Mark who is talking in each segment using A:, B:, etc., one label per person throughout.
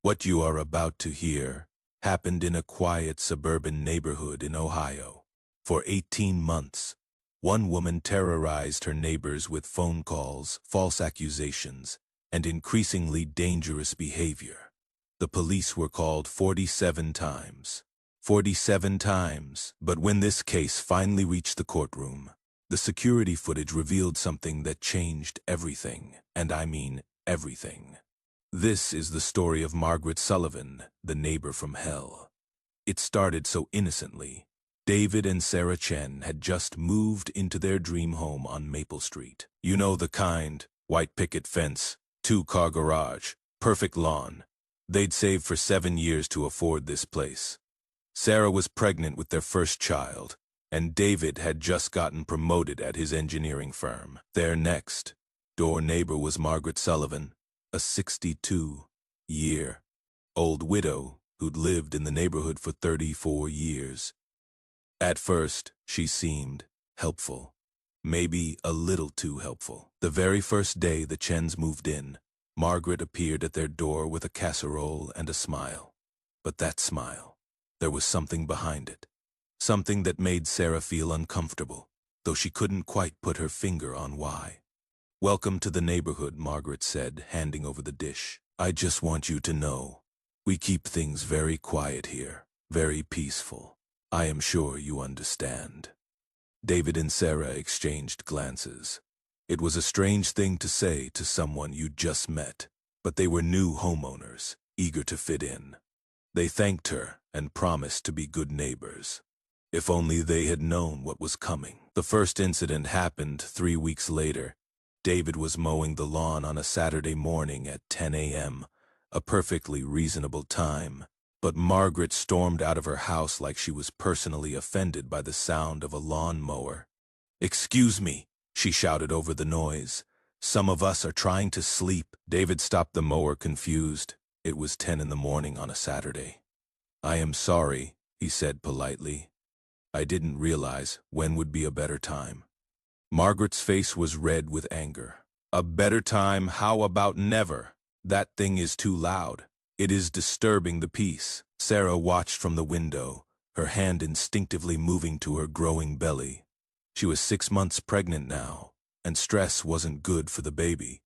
A: What you are about to hear happened in a quiet suburban neighborhood in Ohio. For 18 months, one woman terrorized her neighbors with phone calls, false accusations, and increasingly dangerous behavior. The police were called 47 times. 47 times, but when this case finally reached the courtroom, the security footage revealed something that changed everything, and I mean everything. This is the story of Margaret Sullivan, the neighbor from hell. It started so innocently. David and Sarah Chen had just moved into their dream home on Maple Street. You know the kind, white picket fence, 2-car garage, perfect lawn. They'd saved for 7 years to afford this place. Sarah was pregnant with their first child, and David had just gotten promoted at his engineering firm. Their next door neighbor was Margaret Sullivan, a 62-year-old widow who'd lived in the neighborhood for 34 years. At first, she seemed helpful, maybe a little too helpful. The very first day the Chens moved in, Margaret appeared at their door with a casserole and a smile. But that smile, there was something behind it, something that made Sarah feel uncomfortable, though she couldn't quite put her finger on why. "Welcome to the neighborhood," Margaret said, handing over the dish. "I just want you to know, we keep things very quiet here, very peaceful. I am sure you understand." David and Sarah exchanged glances. It was a strange thing to say to someone you'd just met, but they were new homeowners, eager to fit in. They thanked her and promised to be good neighbors. If only they had known what was coming. The first incident happened 3 weeks later. David was mowing the lawn on a Saturday morning at 10 a.m., a perfectly reasonable time. But Margaret stormed out of her house like she was personally offended by the sound of a lawn mower. "Excuse me," she shouted over the noise. "Some of us are trying to sleep." David stopped the mower, confused. It was 10 in the morning on a Saturday. "I am sorry," he said politely. "I didn't realize when would be a better time." Margaret's face was red with anger. "A better time? How about never? That thing is too loud. It is disturbing the peace." Sarah watched from the window, her hand instinctively moving to her growing belly. She was 6 months pregnant now, and stress wasn't good for the baby.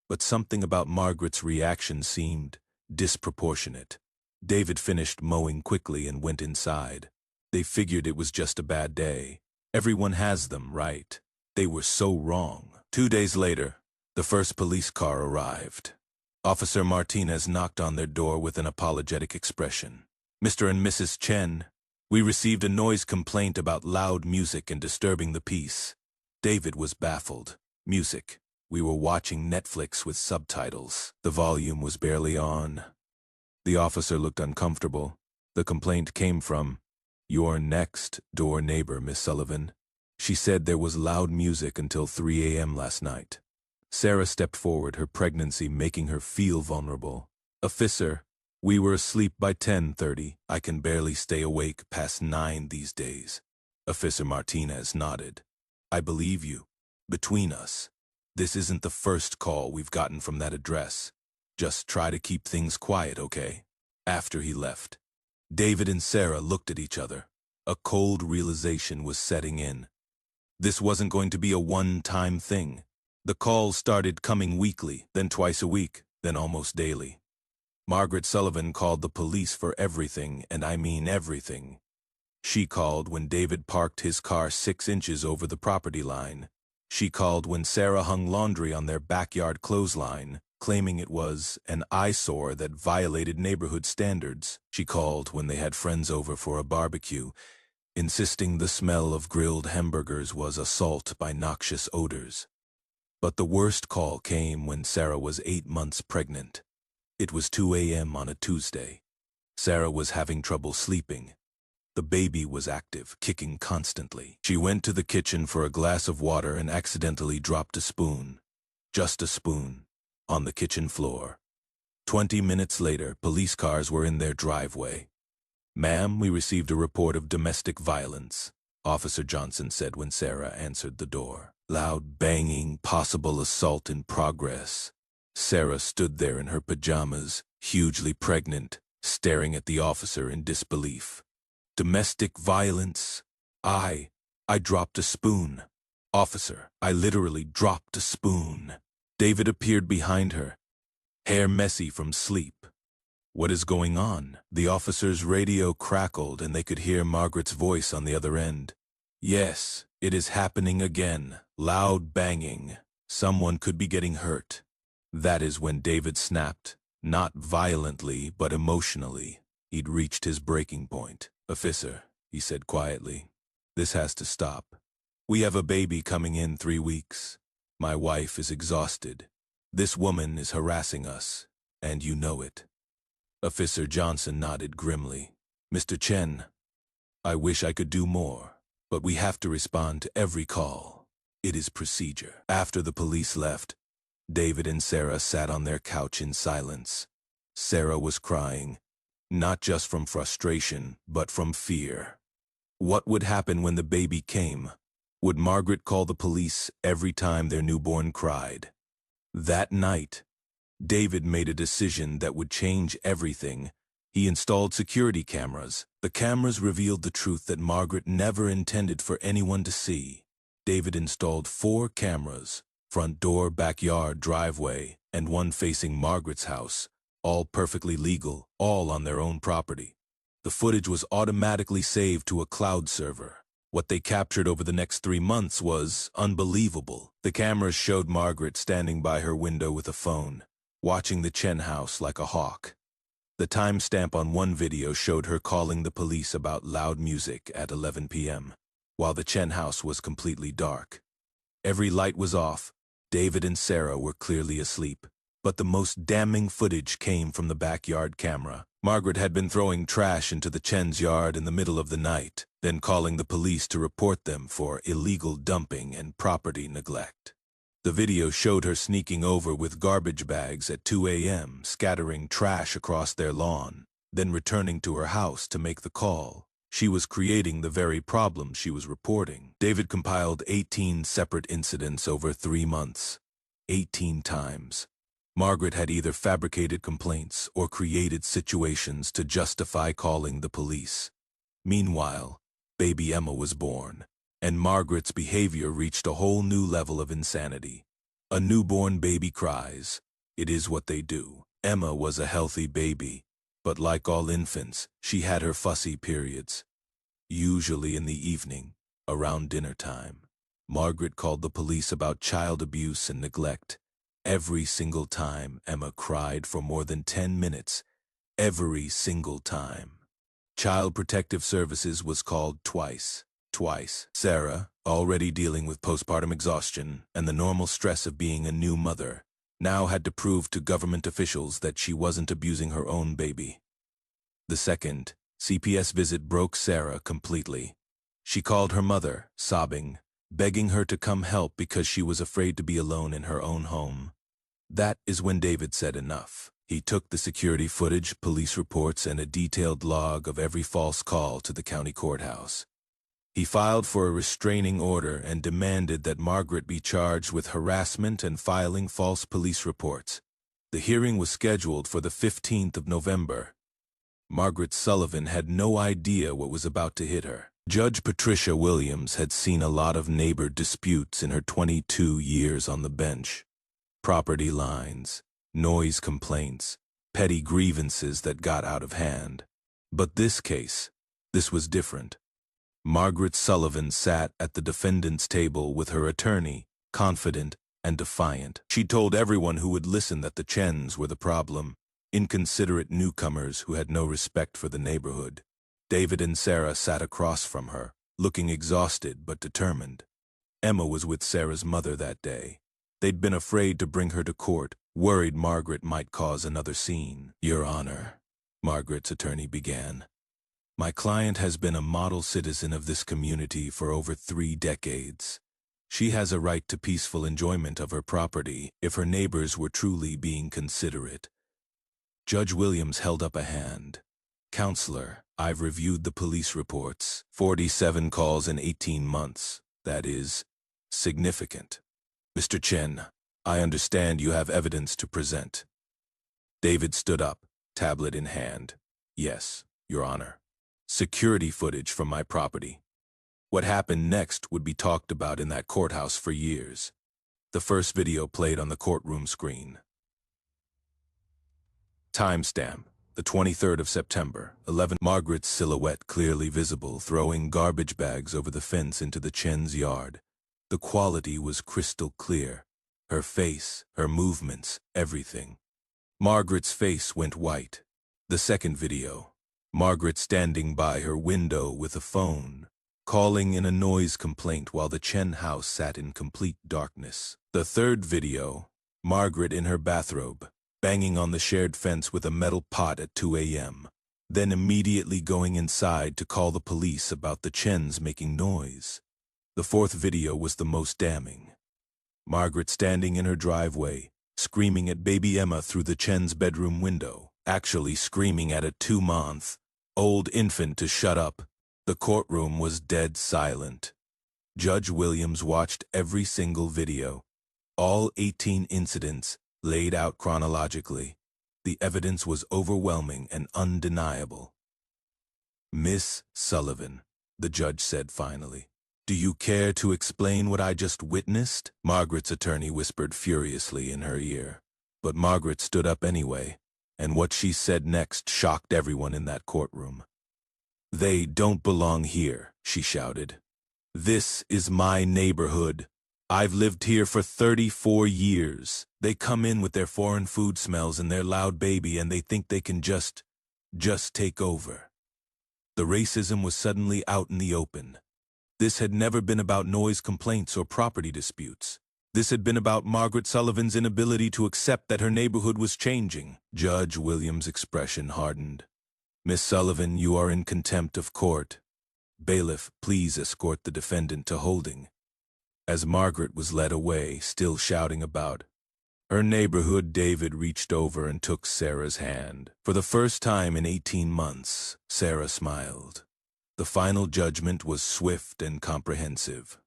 A: But something about Margaret's reaction seemed disproportionate. David finished mowing quickly and went inside. They figured it was just a bad day. Everyone has them, right? They were so wrong. 2 days later, the first police car arrived. Officer Martinez knocked on their door with an apologetic expression. "Mr. and Mrs. Chen, we received a noise complaint about loud music and disturbing the peace." David was baffled. Music. We were watching Netflix with subtitles. The volume was barely on. The officer looked uncomfortable. "The complaint came from your next door neighbor, Miss Sullivan. She said there was loud music until 3 a.m. last night." Sarah stepped forward, her pregnancy making her feel vulnerable. "Officer, we were asleep by 10:30. I can barely stay awake past 9 these days." Officer Martinez nodded. "I believe you. Between us, this isn't the first call we've gotten from that address. Just try to keep things quiet, okay?" After he left, David and Sarah looked at each other. A cold realization was setting in. This wasn't going to be a one-time thing. The calls started coming weekly, then twice a week, then almost daily. Margaret Sullivan called the police for everything, and I mean everything. She called when David parked his car 6 inches over the property line. She called when Sarah hung laundry on their backyard clothesline, claiming it was an eyesore that violated neighborhood standards. She called when they had friends over for a barbecue, insisting the smell of grilled hamburgers was assault by noxious odors. But the worst call came when Sarah was 8 months pregnant. It was 2 a.m. on a Tuesday. Sarah was having trouble sleeping. The baby was active, kicking constantly. She went to the kitchen for a glass of water and accidentally dropped a spoon, just a spoon, on the kitchen floor. 20 minutes later, police cars were in their driveway. "Ma'am, we received a report of domestic violence," Officer Johnson said when Sarah answered the door. Loud banging, possible assault in progress. Sarah stood there in her pajamas, hugely pregnant, staring at the officer in disbelief. Domestic violence? I dropped a spoon. Officer, I literally dropped a spoon. David appeared behind her, hair messy from sleep. What is going on? The officer's radio crackled and they could hear Margaret's voice on the other end. Yes, it is happening again. Loud banging. Someone could be getting hurt. That is when David snapped, not violently but emotionally. He'd reached his breaking point. Officer, he said quietly, this has to stop. We have a baby coming in 3 weeks. My wife is exhausted. This woman is harassing us, and you know it. Officer Johnson nodded grimly. Mr. Chen, I wish I could do more, but we have to respond to every call. It is procedure. After the police left, David and Sarah sat on their couch in silence. Sarah was crying, not just from frustration, but from fear. What would happen when the baby came? Would Margaret call the police every time their newborn cried? That night, David made a decision that would change everything. He installed security cameras. The cameras revealed the truth that Margaret never intended for anyone to see. David installed 4 cameras, front door, backyard, driveway, and one facing Margaret's house, all perfectly legal, all on their own property. The footage was automatically saved to a cloud server. What they captured over the next 3 months was unbelievable. The cameras showed Margaret standing by her window with a phone, watching the Chen house like a hawk. The timestamp on one video showed her calling the police about loud music at 11 p.m., while the Chen house was completely dark. Every light was off. David and Sarah were clearly asleep. But the most damning footage came from the backyard camera. Margaret had been throwing trash into the Chen's yard in the middle of the night, then calling the police to report them for illegal dumping and property neglect. The video showed her sneaking over with garbage bags at 2 a.m., scattering trash across their lawn, then returning to her house to make the call. She was creating the very problem she was reporting. David compiled 18 separate incidents over 3 months. 18 times. Margaret had either fabricated complaints or created situations to justify calling the police. Meanwhile, baby Emma was born, and Margaret's behavior reached a whole new level of insanity. A newborn baby cries. It is what they do. Emma was a healthy baby, but like all infants, she had her fussy periods. Usually in the evening, around dinner time, Margaret called the police about child abuse and neglect. Every single time, Emma cried for more than 10 minutes. Every single time. Child Protective Services was called twice. Sarah, already dealing with postpartum exhaustion and the normal stress of being a new mother, now had to prove to government officials that she wasn't abusing her own baby. The second CPS visit broke Sarah completely. She called her mother, sobbing, begging her to come help because she was afraid to be alone in her own home. That is when David said enough. He took the security footage, police reports, and a detailed log of every false call to the county courthouse. He filed for a restraining order and demanded that Margaret be charged with harassment and filing false police reports. The hearing was scheduled for the 15th of November. Margaret Sullivan had no idea what was about to hit her. Judge Patricia Williams had seen a lot of neighbor disputes in her 22 years on the bench. Property lines, noise complaints, petty grievances that got out of hand. But this case, this was different. Margaret Sullivan sat at the defendant's table with her attorney, confident and defiant. She told everyone who would listen that the Chens were the problem, inconsiderate newcomers who had no respect for the neighborhood. David and Sarah sat across from her, looking exhausted but determined. Emma was with Sarah's mother that day. They'd been afraid to bring her to court, worried Margaret might cause another scene. Your Honor, Margaret's attorney began. My client has been a model citizen of this community for over 3 decades. She has a right to peaceful enjoyment of her property if her neighbors were truly being considerate. Judge Williams held up a hand. Counselor, I've reviewed the police reports. 47 calls in 18 months. That is significant. Mr. Chen, I understand you have evidence to present. David stood up. tablet in hand. Yes, Your Honor. Security footage from my property. What happened next would be talked about in that courthouse for years. The first video played on the courtroom screen. Timestamp, the 23rd of September, 11. Margaret's silhouette clearly visible, throwing garbage bags over the fence into the Chen's yard. The quality was crystal clear. Her face, her movements, everything. Margaret's face went white. The second video. Margaret standing by her window with a phone, calling in a noise complaint while the Chen house sat in complete darkness. The third video. Margaret in her bathrobe, banging on the shared fence with a metal pot at 2 a.m., then immediately going inside to call the police about the Chens making noise. The fourth video was the most damning. Margaret standing in her driveway, screaming at baby Emma through the Chen's bedroom window, actually screaming at a 2-month-old infant to shut up. The courtroom was dead silent. Judge Williams watched every single video, all 18 incidents, laid out chronologically. The evidence was overwhelming and undeniable. "Miss Sullivan," the judge said finally, "do you care to explain what I just witnessed?" Margaret's attorney whispered furiously in her ear. But Margaret stood up anyway, and what she said next shocked everyone in that courtroom. "They don't belong here," she shouted. "This is my neighborhood. I've lived here for 34 years. They come in with their foreign food smells and their loud baby and they think they can just take over." The racism was suddenly out in the open. This had never been about noise complaints or property disputes. This had been about Margaret Sullivan's inability to accept that her neighborhood was changing. Judge Williams' expression hardened. "Miss Sullivan, you are in contempt of court. Bailiff, please escort the defendant to holding." As Margaret was led away, still shouting about her neighborhood, David reached over and took Sarah's hand. For the first time in 18 months, Sarah smiled. The final judgment was swift and comprehensive.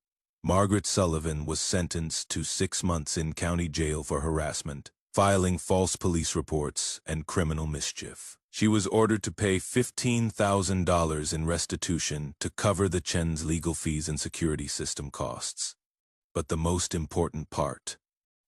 A: Margaret Sullivan was sentenced to 6 months in county jail for harassment, filing false police reports, and criminal mischief. She was ordered to pay $15,000 in restitution to cover the Chen's legal fees and security system costs. But the most important part,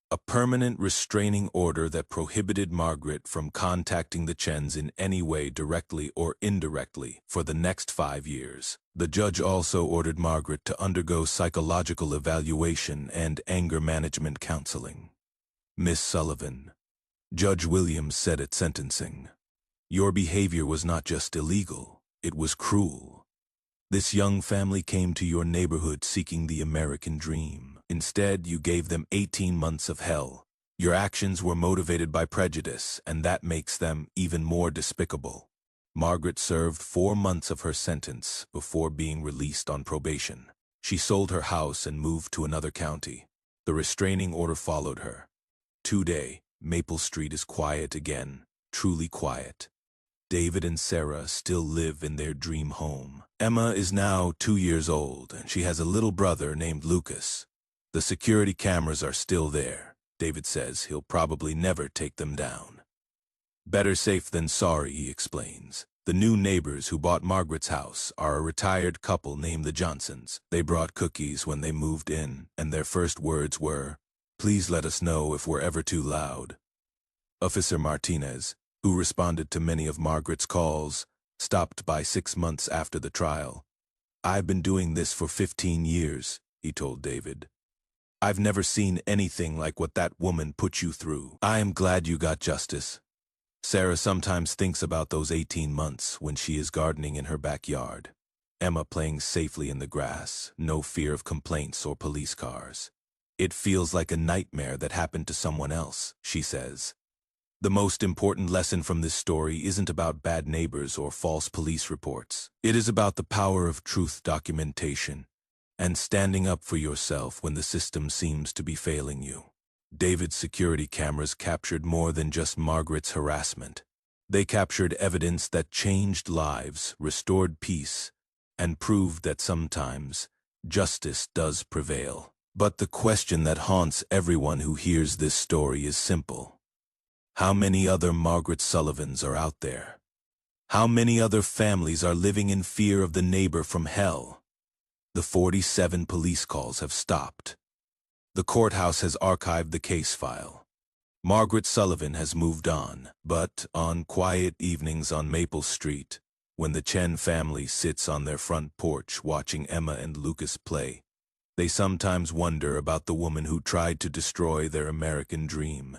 A: a permanent restraining order that prohibited Margaret from contacting the Chens in any way directly or indirectly for the next 5 years. The judge also ordered Margaret to undergo psychological evaluation and anger management counseling. "Miss Sullivan," Judge Williams said at sentencing, "your behavior was not just illegal, it was cruel. This young family came to your neighborhood seeking the American dream. Instead, you gave them 18 months of hell. Your actions were motivated by prejudice, and that makes them even more despicable." Margaret served 4 months of her sentence before being released on probation. She sold her house and moved to another county. The restraining order followed her. Today, Maple Street is quiet again, truly quiet. David and Sarah still live in their dream home. Emma is now 2 years old, and she has a little brother named Lucas. The security cameras are still there. David says he'll probably never take them down. "Better safe than sorry," he explains. The new neighbors who bought Margaret's house are a retired couple named the Johnsons. They brought cookies when they moved in, and their first words were, "Please let us know if we're ever too loud." Officer Martinez, who responded to many of Margaret's calls, stopped by 6 months after the trial. "I've been doing this for 15 years, he told David. "I've never seen anything like what that woman put you through. I am glad you got justice." Sarah sometimes thinks about those 18 months when she is gardening in her backyard. Emma playing safely in the grass, no fear of complaints or police cars. "It feels like a nightmare that happened to someone else," she says. The most important lesson from this story isn't about bad neighbors or false police reports. It is about the power of truth documentation and standing up for yourself when the system seems to be failing you. David's security cameras captured more than just Margaret's harassment. They captured evidence that changed lives, restored peace, and proved that sometimes justice does prevail. But the question that haunts everyone who hears this story is simple. How many other Margaret Sullivans are out there? How many other families are living in fear of the neighbor from hell? The 47 police calls have stopped. The courthouse has archived the case file. Margaret Sullivan has moved on, but on quiet evenings on Maple Street, when the Chen family sits on their front porch watching Emma and Lucas play, they sometimes wonder about the woman who tried to destroy their American dream.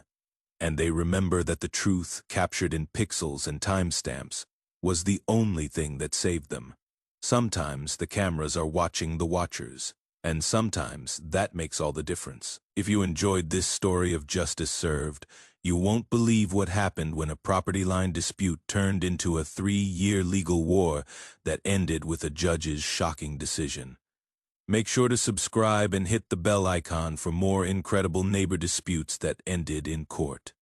A: And they remember that the truth, captured in pixels and timestamps, was the only thing that saved them. Sometimes the cameras are watching the watchers, and sometimes that makes all the difference. If you enjoyed this story of justice served, you won't believe what happened when a property line dispute turned into a 3-year legal war that ended with a judge's shocking decision. Make sure to subscribe and hit the bell icon for more incredible neighbor disputes that ended in court.